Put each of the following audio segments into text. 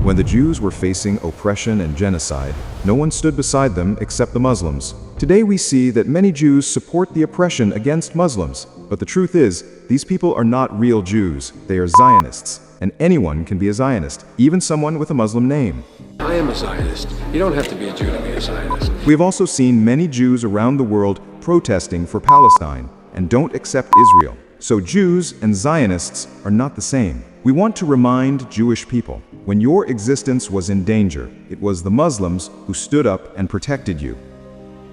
When the Jews were facing oppression and genocide, no one stood beside them except the Muslims. Today we see that many Jews support the oppression against Muslims. But the truth is, these people are not real Jews. They are Zionists. And anyone can be a Zionist, even someone with a Muslim name. I am a Zionist. You don't have to be a Jew to be a Zionist. We have also seen many Jews around the world protesting for Palestine and don't accept Israel. So Jews and Zionists are not the same. We want to remind Jewish people, when your existence was in danger, it was the Muslims who stood up and protected you.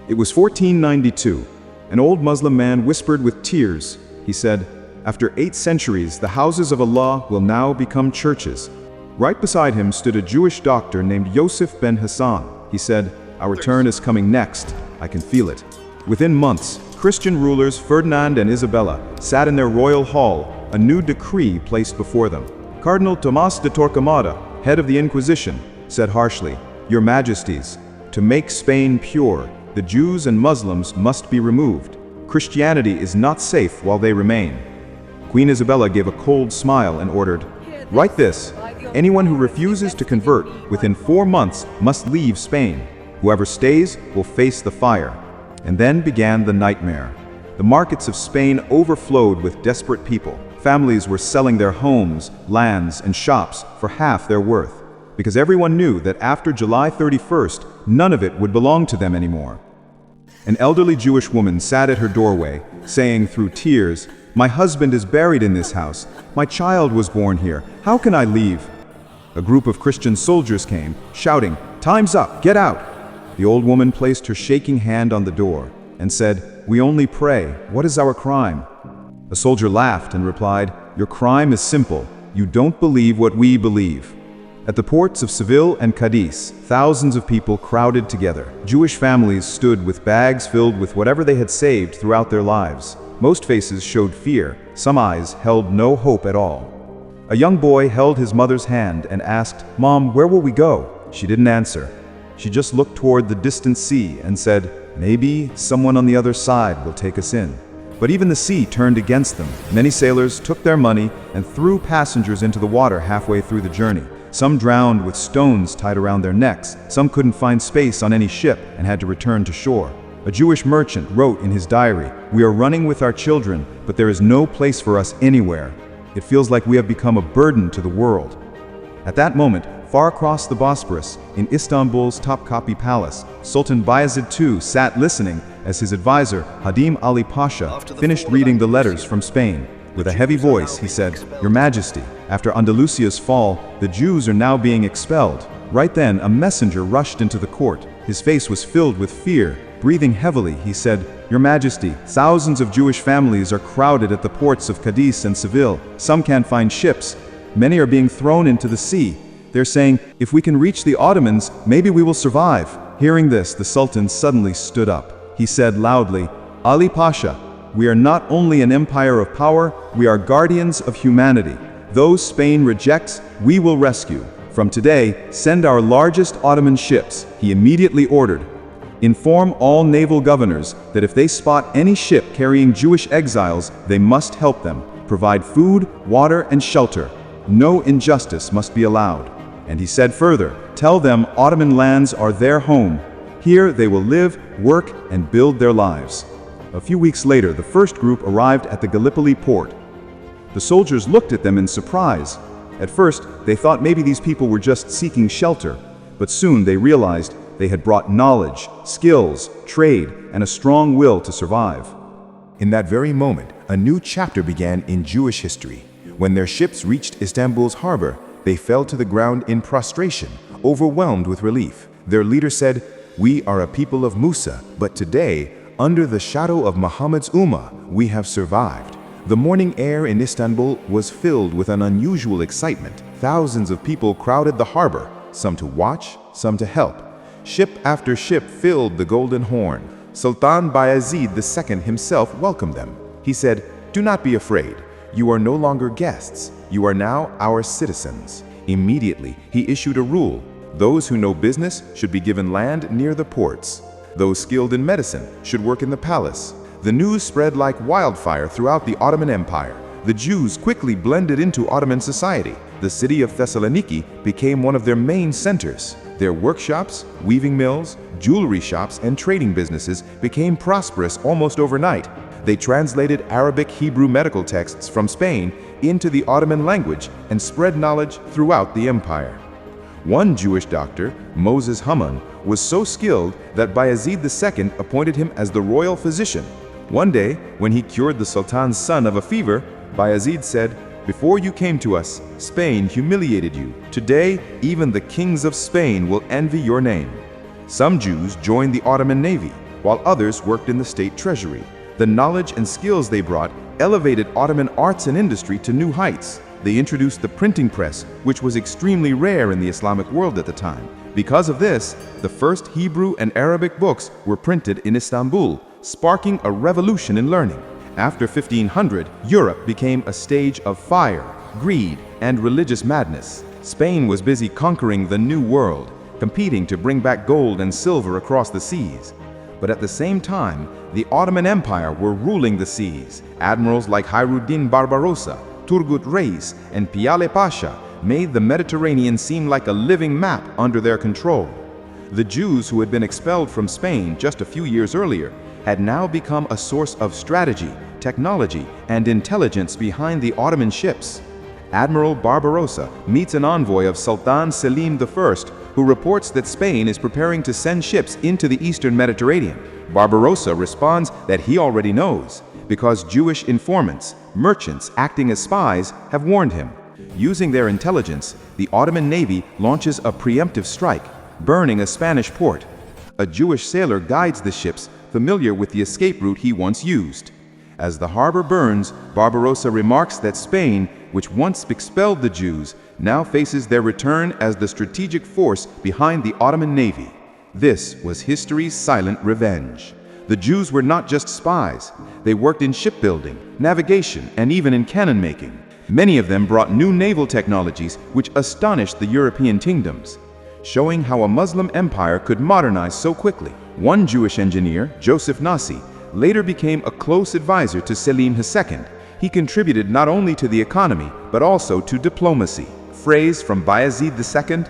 It was 1492. An old Muslim man whispered with tears. He said, "After 8 centuries, the houses of Allah will now become churches." Right beside him stood a Jewish doctor named Yosef ben Hassan. He said, "Our turn is coming next. I can feel it." Within months, Christian rulers Ferdinand and Isabella sat in their royal hall, a new decree placed before them. Cardinal Tomás de Torquemada, head of the Inquisition, said harshly, "Your Majesties, to make Spain pure, the Jews and Muslims must be removed. Christianity is not safe while they remain." Queen Isabella gave a cold smile and ordered, "Write this. Anyone who refuses to convert within 4 months must leave Spain. Whoever stays will face the fire." And then began the nightmare. The markets of Spain overflowed with desperate people. Families were selling their homes, lands, and shops for half their worth, because everyone knew that after July 31st, none of it would belong to them anymore. An elderly Jewish woman sat at her doorway, saying through tears, "My husband is buried in this house. My child was born here. How can I leave?" A group of Christian soldiers came, shouting, "Time's up, get out!" The old woman placed her shaking hand on the door and said, "We only pray. What is our crime?" A soldier laughed and replied, "Your crime is simple. You don't believe what we believe." At the ports of Seville and Cadiz, thousands of people crowded together. Jewish families stood with bags filled with whatever they had saved throughout their lives. Most faces showed fear. Some eyes held no hope at all. A young boy held his mother's hand and asked, "Mom, where will we go?" She didn't answer. She just looked toward the distant sea and said, "Maybe someone on the other side will take us in." But even the sea turned against them. Many sailors took their money and threw passengers into the water halfway through the journey. Some drowned with stones tied around their necks. Some couldn't find space on any ship and had to return to shore. A Jewish merchant wrote in his diary, "We are running with our children, but there is no place for us anywhere. It feels like we have become a burden to the world." At that moment, far across the Bosporus, in Istanbul's Topkapi Palace, Sultan Bayezid II sat listening as his advisor, Hadim Ali Pasha, finished reading the letters from Spain. With a heavy voice, he said, "Your Majesty, after Andalusia's fall, the Jews are now being expelled." Right then, a messenger rushed into the court. His face was filled with fear. Breathing heavily, he said, "Your Majesty, thousands of Jewish families are crowded at the ports of Cadiz and Seville. Some can't find ships. Many are being thrown into the sea. They're saying, if we can reach the Ottomans, maybe we will survive." Hearing this, the Sultan suddenly stood up. He said loudly, "Ali Pasha, we are not only an empire of power, we are guardians of humanity. Those Spain rejects, we will rescue. From today, send our largest Ottoman ships," he immediately ordered. "Inform all naval governors that if they spot any ship carrying Jewish exiles, they must help them. Provide food, water, and shelter. No injustice must be allowed." And he said further, "Tell them Ottoman lands are their home. Here they will live, work, and build their lives." A few weeks later, the first group arrived at the Gallipoli port. The soldiers looked at them in surprise. At first, they thought maybe these people were just seeking shelter, but soon they realized they had brought knowledge, skills, trade, and a strong will to survive. In that very moment, a new chapter began in Jewish history. When their ships reached Istanbul's harbor, they fell to the ground in prostration, overwhelmed with relief. Their leader said, "We are a people of Musa, but today, under the shadow of Muhammad's Ummah, we have survived." The morning air in Istanbul was filled with an unusual excitement. Thousands of people crowded the harbor, some to watch, some to help. Ship after ship filled the Golden Horn. Sultan Bayezid II himself welcomed them. He said, "Do not be afraid. You are no longer guests. You are now our citizens." Immediately, he issued a rule. Those who know business should be given land near the ports. Those skilled in medicine should work in the palace. The news spread like wildfire throughout the Ottoman Empire. The Jews quickly blended into Ottoman society. The city of Thessaloniki became one of their main centers. Their workshops, weaving mills, jewelry shops, and trading businesses became prosperous almost overnight. They translated Arabic Hebrew medical texts from Spain into the Ottoman language and spread knowledge throughout the empire. One Jewish doctor, Moses Haman, was so skilled that Bayezid II appointed him as the royal physician. One day, when he cured the Sultan's son of a fever, Bayezid said, "Before you came to us, Spain humiliated you. Today, even the kings of Spain will envy your name." Some Jews joined the Ottoman Navy, while others worked in the state treasury. The knowledge and skills they brought elevated Ottoman arts and industry to new heights. They introduced the printing press, which was extremely rare in the Islamic world at the time. Because of this, the first Hebrew and Arabic books were printed in Istanbul, sparking a revolution in learning. After 1500, Europe became a stage of fire, greed, and religious madness. Spain was busy conquering the New World, competing to bring back gold and silver across the seas. But at the same time, the Ottoman Empire were ruling the seas. Admirals like Hayruddin Barbarossa, Turgut Reis, and Piale Pasha made the Mediterranean seem like a living map under their control. The Jews who had been expelled from Spain just a few years earlier had now become a source of strategy, technology, and intelligence behind the Ottoman ships. Admiral Barbarossa meets an envoy of Sultan Selim I, who reports that Spain is preparing to send ships into the eastern Mediterranean. Barbarossa responds that he already knows, because Jewish informants, merchants acting as spies, have warned him. Using their intelligence, the Ottoman Navy launches a preemptive strike, burning a Spanish port. A Jewish sailor guides the ships, familiar with the escape route he once used. As the harbor burns, Barbarossa remarks that Spain, which once expelled the Jews, now faces their return as the strategic force behind the Ottoman Navy. This was history's silent revenge. The Jews were not just spies. They worked in shipbuilding, navigation, and even in cannon making. Many of them brought new naval technologies which astonished the European kingdoms, showing how a Muslim empire could modernize so quickly. One Jewish engineer, Joseph Nasi, later became a close advisor to Selim II. He contributed not only to the economy, but also to diplomacy. Phrase from Bayezid II,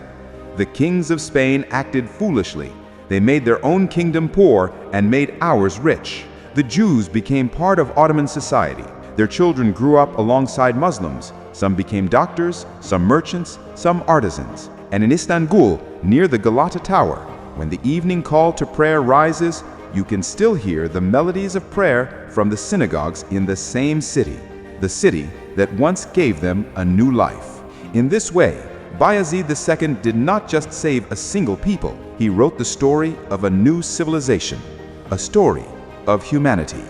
"The kings of Spain acted foolishly. They made their own kingdom poor and made ours rich." The Jews became part of Ottoman society. Their children grew up alongside Muslims. Some became doctors, some merchants, some artisans. And in Istanbul, near the Galata Tower, when the evening call to prayer rises, you can still hear the melodies of prayer from the synagogues in the same city, the city that once gave them a new life. In this way, Bayezid II did not just save a single people, he wrote the story of a new civilization, a story of humanity.